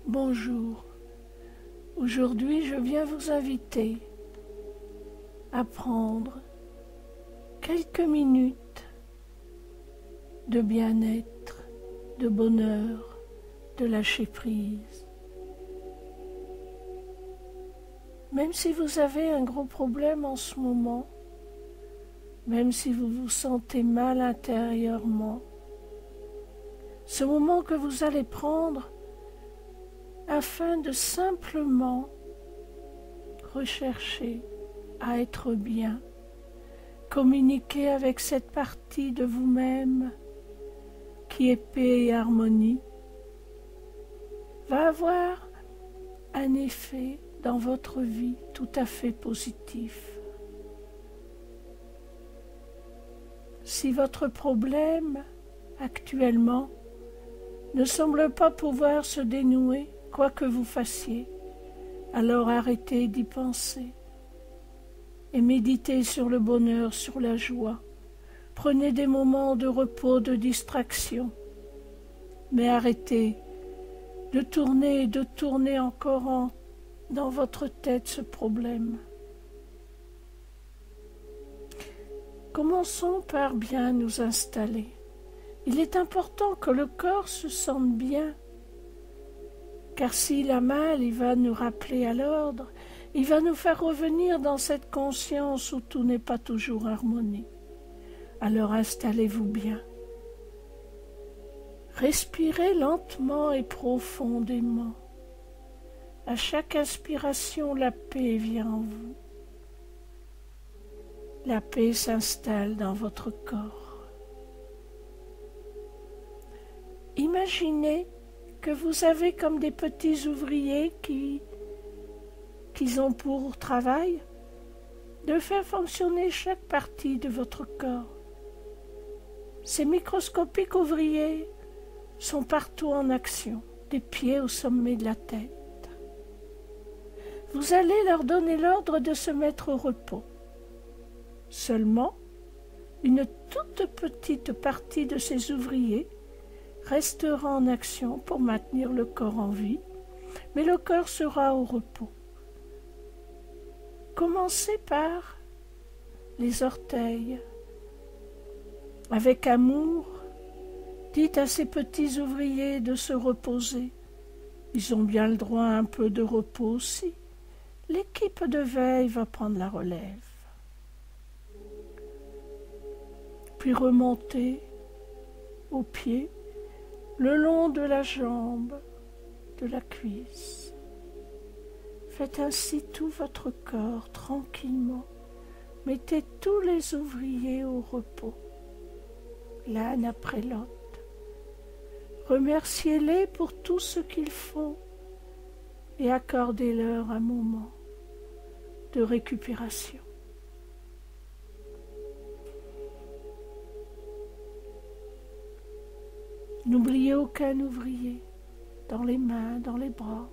Bonjour, aujourd'hui je viens vous inviter à prendre quelques minutes de bien-être, de bonheur, de lâcher prise. Même si vous avez un gros problème en ce moment, même si vous vous sentez mal intérieurement, ce moment que vous allez prendre afin de simplement rechercher à être bien, communiquer avec cette partie de vous-même qui est paix et harmonie, va avoir un effet dans votre vie tout à fait positif. Si votre problème actuellement ne semble pas pouvoir se dénouer, quoi que vous fassiez, alors arrêtez d'y penser et méditez sur le bonheur, sur la joie. Prenez des moments de repos, de distraction, mais arrêtez de tourner encore dans votre tête ce problème. Commençons par bien nous installer. Il est important que le corps se sente bien, car s'il a mal, il va nous rappeler à l'ordre, il va nous faire revenir dans cette conscience où tout n'est pas toujours harmonie. Alors installez-vous bien. Respirez lentement et profondément. À chaque inspiration, la paix vient en vous. La paix s'installe dans votre corps. Imaginez que vous avez comme des petits ouvriers qui ont pour travail de faire fonctionner chaque partie de votre corps. Ces microscopiques ouvriers sont partout en action, des pieds au sommet de la tête. Vous allez leur donner l'ordre de se mettre au repos. Seulement, une toute petite partie de ces ouvriers restera en action pour maintenir le corps en vie, mais le corps sera au repos. Commencez par les orteils. Avec amour, dites à ces petits ouvriers de se reposer. Ils ont bien le droit à un peu de repos aussi. L'équipe de veille va prendre la relève. Puis remontez aux pieds, le long de la jambe, de la cuisse. Faites ainsi tout votre corps tranquillement. Mettez tous les ouvriers au repos, l'un après l'autre. Remerciez-les pour tout ce qu'ils font et accordez-leur un moment de récupération. N'oubliez aucun ouvrier, dans les mains, dans les bras.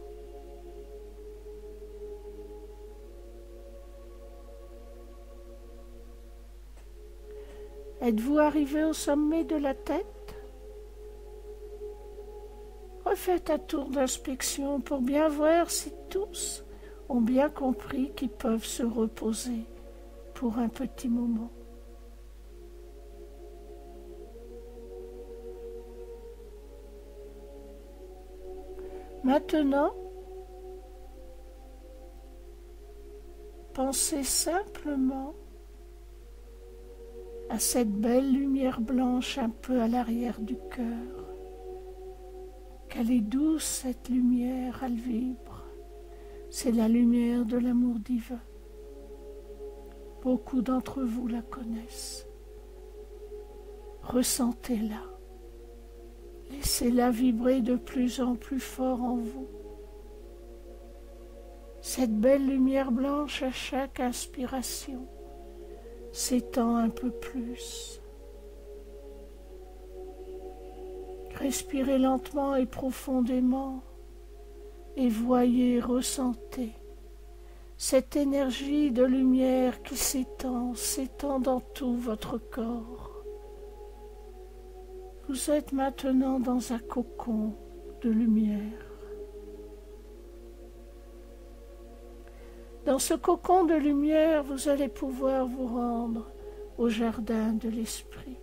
Êtes-vous arrivé au sommet de la tête? Refaites un tour d'inspection pour bien voir si tous ont bien compris qu'ils peuvent se reposer pour un petit moment. Maintenant, pensez simplement à cette belle lumière blanche un peu à l'arrière du cœur. Qu'elle est douce cette lumière, elle vibre. C'est la lumière de l'amour divin. Beaucoup d'entre vous la connaissent. Ressentez-la. Laissez-la vibrer de plus en plus fort en vous. Cette belle lumière blanche à chaque inspiration s'étend un peu plus. Respirez lentement et profondément et voyez, ressentez cette énergie de lumière qui s'étend dans tout votre corps. Vous êtes maintenant dans un cocon de lumière. Dans ce cocon de lumière, vous allez pouvoir vous rendre au jardin de l'esprit.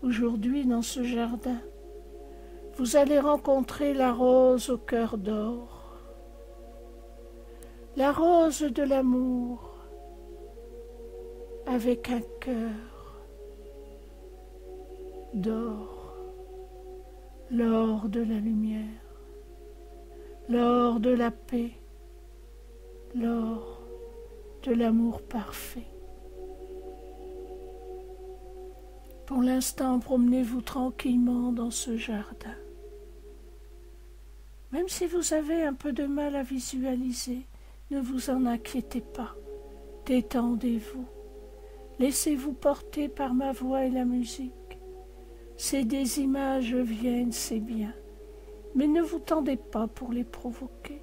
Aujourd'hui, dans ce jardin, vous allez rencontrer la rose au cœur d'or, la rose de l'amour avec un cœur d'or, l'or de la lumière, l'or de la paix, l'or de l'amour parfait. Pour l'instant, promenez-vous tranquillement dans ce jardin. Même si vous avez un peu de mal à visualiser, ne vous en inquiétez pas. Détendez-vous. Laissez-vous porter par ma voix et la musique. Si des images viennent, c'est bien, mais ne vous tendez pas pour les provoquer.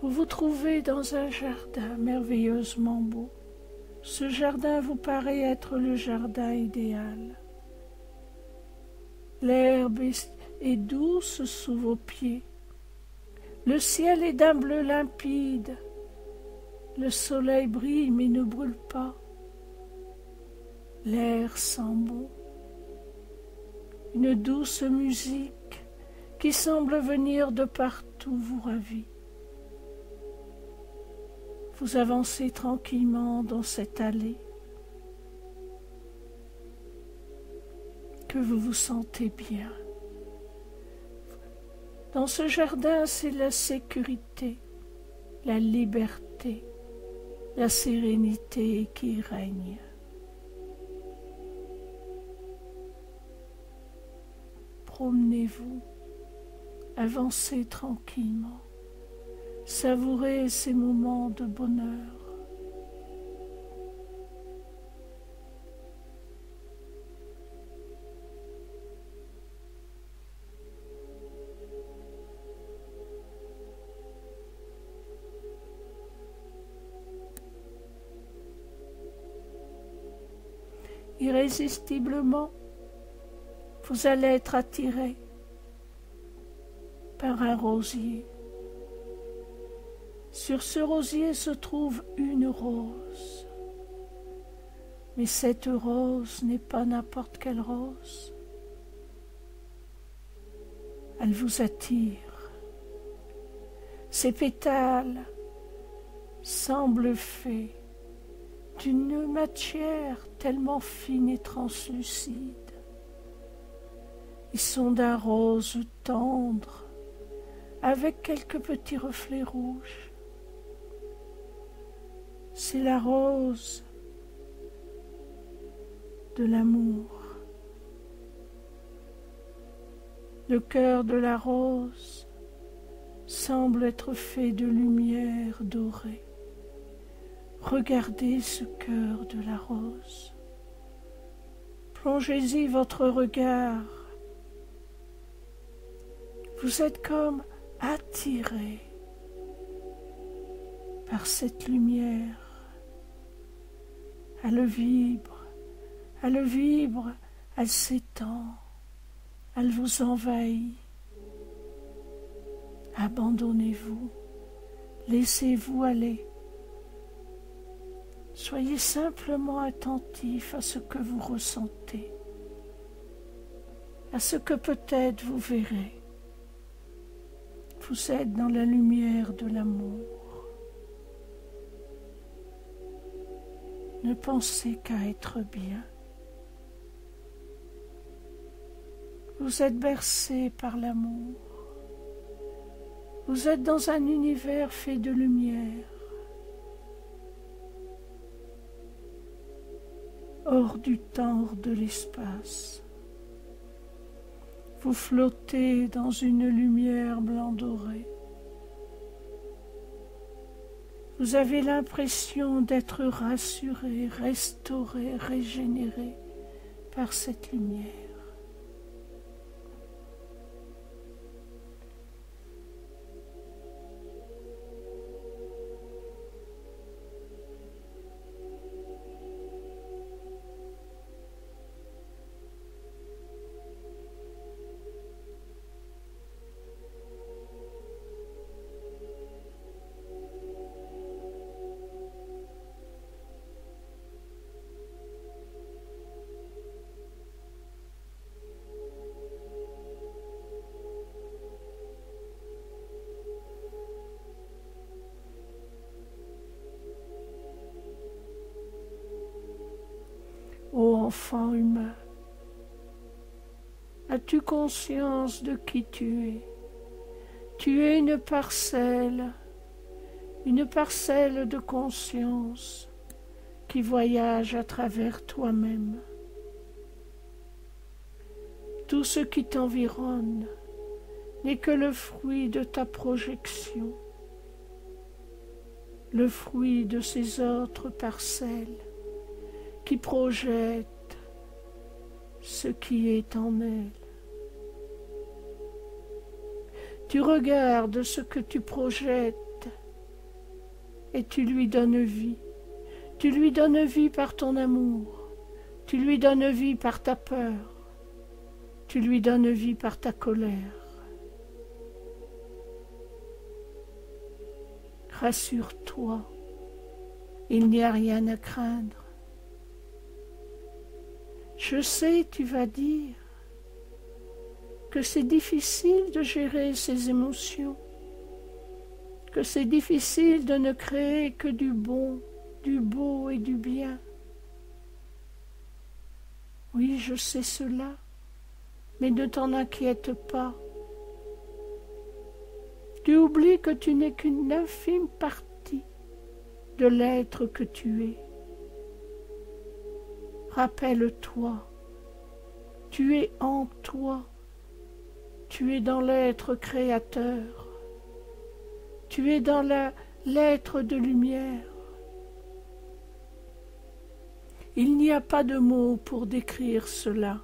Vous vous trouvez dans un jardin merveilleusement beau. Ce jardin vous paraît être le jardin idéal. L'herbe est douce sous vos pieds. Le ciel est d'un bleu limpide. Le soleil brille mais ne brûle pas. L'air sent bon. Une douce musique qui semble venir de partout vous ravit. Vous avancez tranquillement dans cette allée, que vous vous sentez bien. Dans ce jardin, c'est la sécurité, la liberté, la sérénité qui règne. Promenez-vous, avancez tranquillement. Savourez ces moments de bonheur. Irrésistiblement, vous allez être attiré par un rosier. Sur ce rosier se trouve une rose. Mais cette rose n'est pas n'importe quelle rose. Elle vous attire. Ses pétales semblent faits d'une matière tellement fine et translucide. Ils sont d'un rose tendre, avec quelques petits reflets rouges. C'est la rose de l'amour. Le cœur de la rose semble être fait de lumière dorée. Regardez ce cœur de la rose. Plongez-y votre regard. Vous êtes comme attiré par cette lumière. Elle vibre, elle s'étend, elle vous envahit. Abandonnez-vous, laissez-vous aller. Soyez simplement attentif à ce que vous ressentez, à ce que peut-être vous verrez. Vous êtes dans la lumière de l'amour. Ne pensez qu'à être bien. Vous êtes bercé par l'amour. Vous êtes dans un univers fait de lumière. Hors du temps, hors de l'espace. Vous flottez dans une lumière blanc dorée. Vous avez l'impression d'être rassuré, restauré, régénéré par cette lumière. enfant humain, as-tu conscience de qui tu es? Tu es une parcelle de conscience qui voyage à travers toi-même. Tout ce qui t'environne n'est que le fruit de ta projection, le fruit de ces autres parcelles qui projettent ce qui est en elles. Tu regardes ce que tu projettes et tu lui donnes vie. Tu lui donnes vie par ton amour, tu lui donnes vie par ta peur, tu lui donnes vie par ta colère. Rassure-toi, il n'y a rien à craindre. Je sais, tu vas dire, que c'est difficile de gérer ces émotions, que c'est difficile de ne créer que du bon, du beau et du bien. Oui, je sais cela, mais ne t'en inquiète pas. Tu oublies que tu n'es qu'une infime partie de l'être que tu es. Rappelle-toi, tu es en toi, tu es dans l'être créateur, tu es dans l'être de lumière. Il n'y a pas de mots pour décrire cela.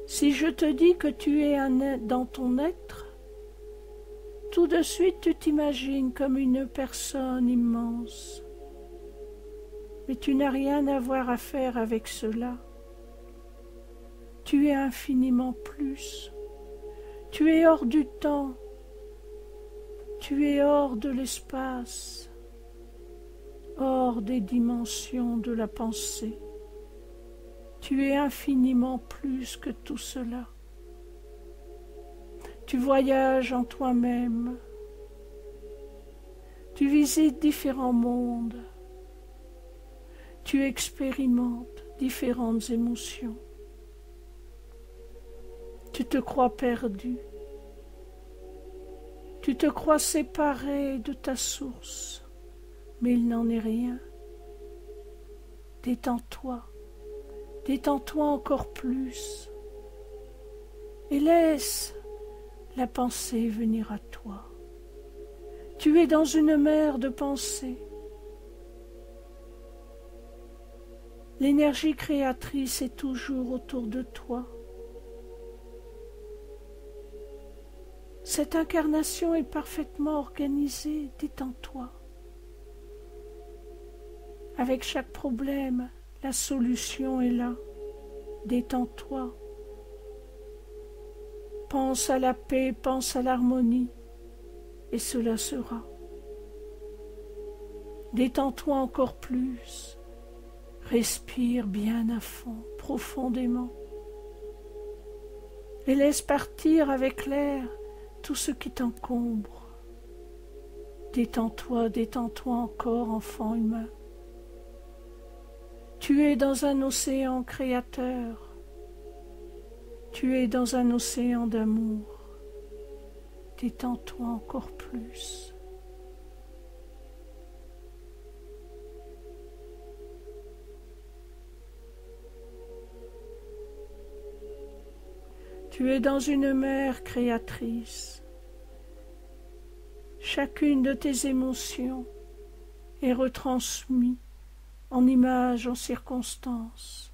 Si je te dis que tu es un être dans ton être, tout de suite tu t'imagines comme une personne immense. Mais tu n'as rien à voir à faire avec cela. Tu es infiniment plus. Tu es hors du temps. Tu es hors de l'espace, hors des dimensions de la pensée. Tu es infiniment plus que tout cela. Tu voyages en toi-même. Tu visites différents mondes. Tu expérimentes différentes émotions. Tu te crois perdu. Tu te crois séparé de ta source, mais il n'en est rien. Détends-toi, détends-toi encore plus, et laisse la pensée venir à toi. Tu es dans une mer de pensée. L'énergie créatrice est toujours autour de toi. Cette incarnation est parfaitement organisée, détends-toi. Avec chaque problème, la solution est là, détends-toi. Pense à la paix, pense à l'harmonie, et cela sera. Détends-toi encore plus, respire bien à fond, profondément, et laisse partir avec l'air tout ce qui t'encombre. Détends-toi, détends-toi encore, enfant humain. Tu es dans un océan créateur. Tu es dans un océan d'amour. Détends-toi encore plus. Tu es dans une mer créatrice. Chacune de tes émotions est retransmise en images, en circonstances,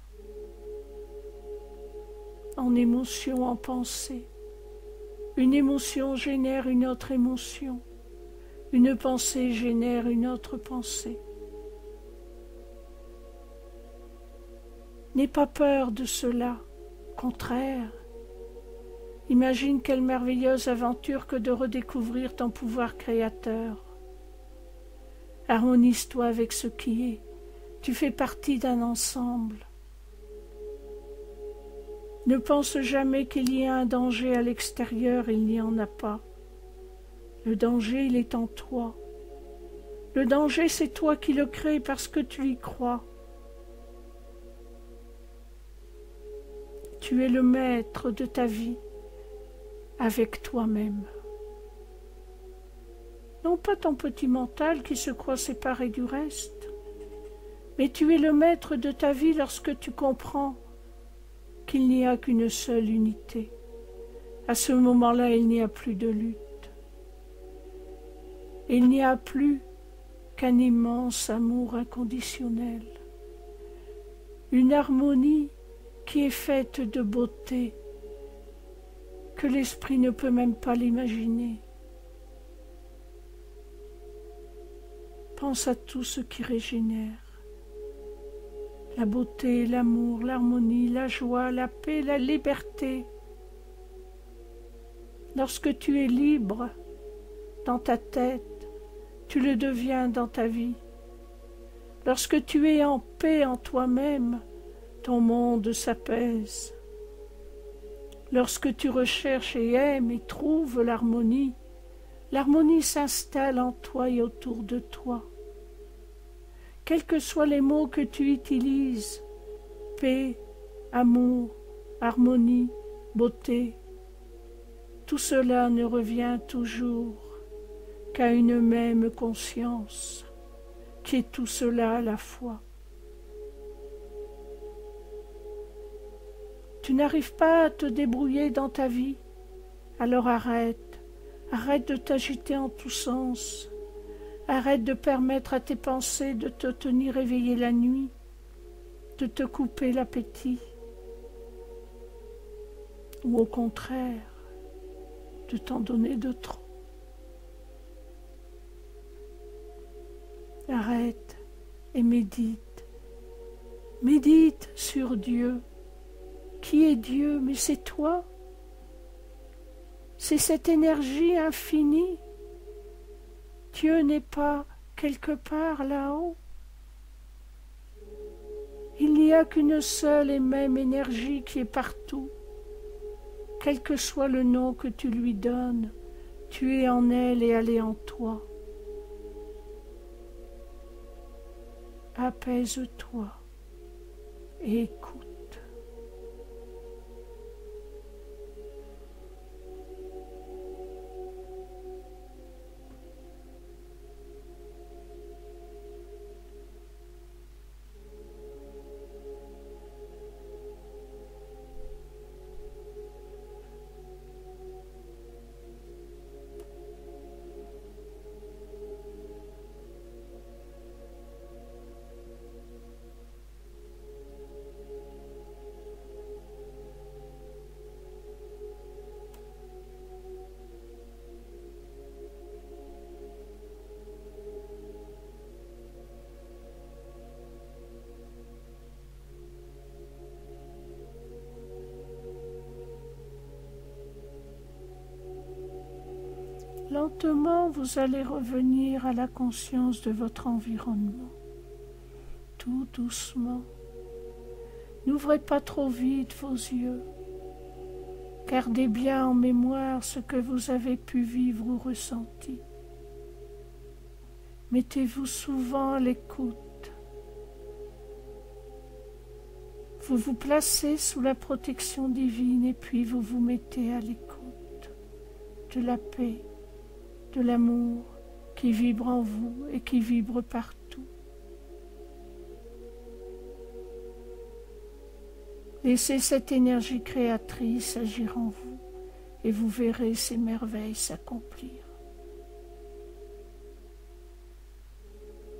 en émotion, en pensée. Une émotion génère une autre émotion. Une pensée génère une autre pensée. N'aie pas peur de cela, au contraire. Imagine quelle merveilleuse aventure que de redécouvrir ton pouvoir créateur. Harmonise-toi avec ce qui est. Tu fais partie d'un ensemble. Ne pense jamais qu'il y ait un danger à l'extérieur, il n'y en a pas. Le danger, il est en toi. Le danger, c'est toi qui le crées parce que tu y crois. Tu es le maître de ta vie avec toi-même. Non pas ton petit mental qui se croit séparé du reste, mais tu es le maître de ta vie lorsque tu comprends qu'il n'y a qu'une seule unité. À ce moment-là, il n'y a plus de lutte. Il n'y a plus qu'un immense amour inconditionnel, une harmonie qui est faite de beauté, que l'esprit ne peut même pas l'imaginer. Pense à tout ce qui régénère. La beauté, l'amour, l'harmonie, la joie, la paix, la liberté. Lorsque tu es libre dans ta tête, tu le deviens dans ta vie. Lorsque tu es en paix en toi-même, ton monde s'apaise. Lorsque tu recherches et aimes et trouves l'harmonie, l'harmonie s'installe en toi et autour de toi. Quels que soient les mots que tu utilises, paix, amour, harmonie, beauté, tout cela ne revient toujours qu'à une même conscience, qui est tout cela à la fois. Tu n'arrives pas à te débrouiller dans ta vie, alors arrête de t'agiter en tous sens, arrête de permettre à tes pensées de te tenir éveillé la nuit, de te couper l'appétit, ou au contraire, de t'en donner de trop. Arrête et médite. Médite sur Dieu. Qui est Dieu? Mais c'est toi. C'est cette énergie infinie. Dieu n'est pas quelque part là-haut. Il n'y a qu'une seule et même énergie qui est partout. Quel que soit le nom que tu lui donnes, tu es en elle et elle est en toi. Apaise-toi et écoute. Lentement, vous allez revenir à la conscience de votre environnement, tout doucement. N'ouvrez pas trop vite vos yeux. Gardez bien en mémoire ce que vous avez pu vivre ou ressenti. Mettez-vous souvent à l'écoute. Vous vous placez sous la protection divine et puis vous vous mettez à l'écoute de la paix, de l'amour qui vibre en vous et qui vibre partout. Laissez cette énergie créatrice agir en vous et vous verrez ces merveilles s'accomplir.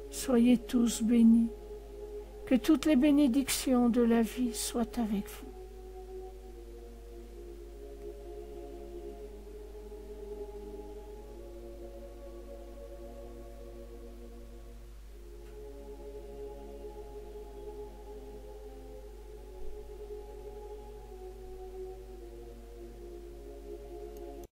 Soyez tous bénis, que toutes les bénédictions de la vie soient avec vous.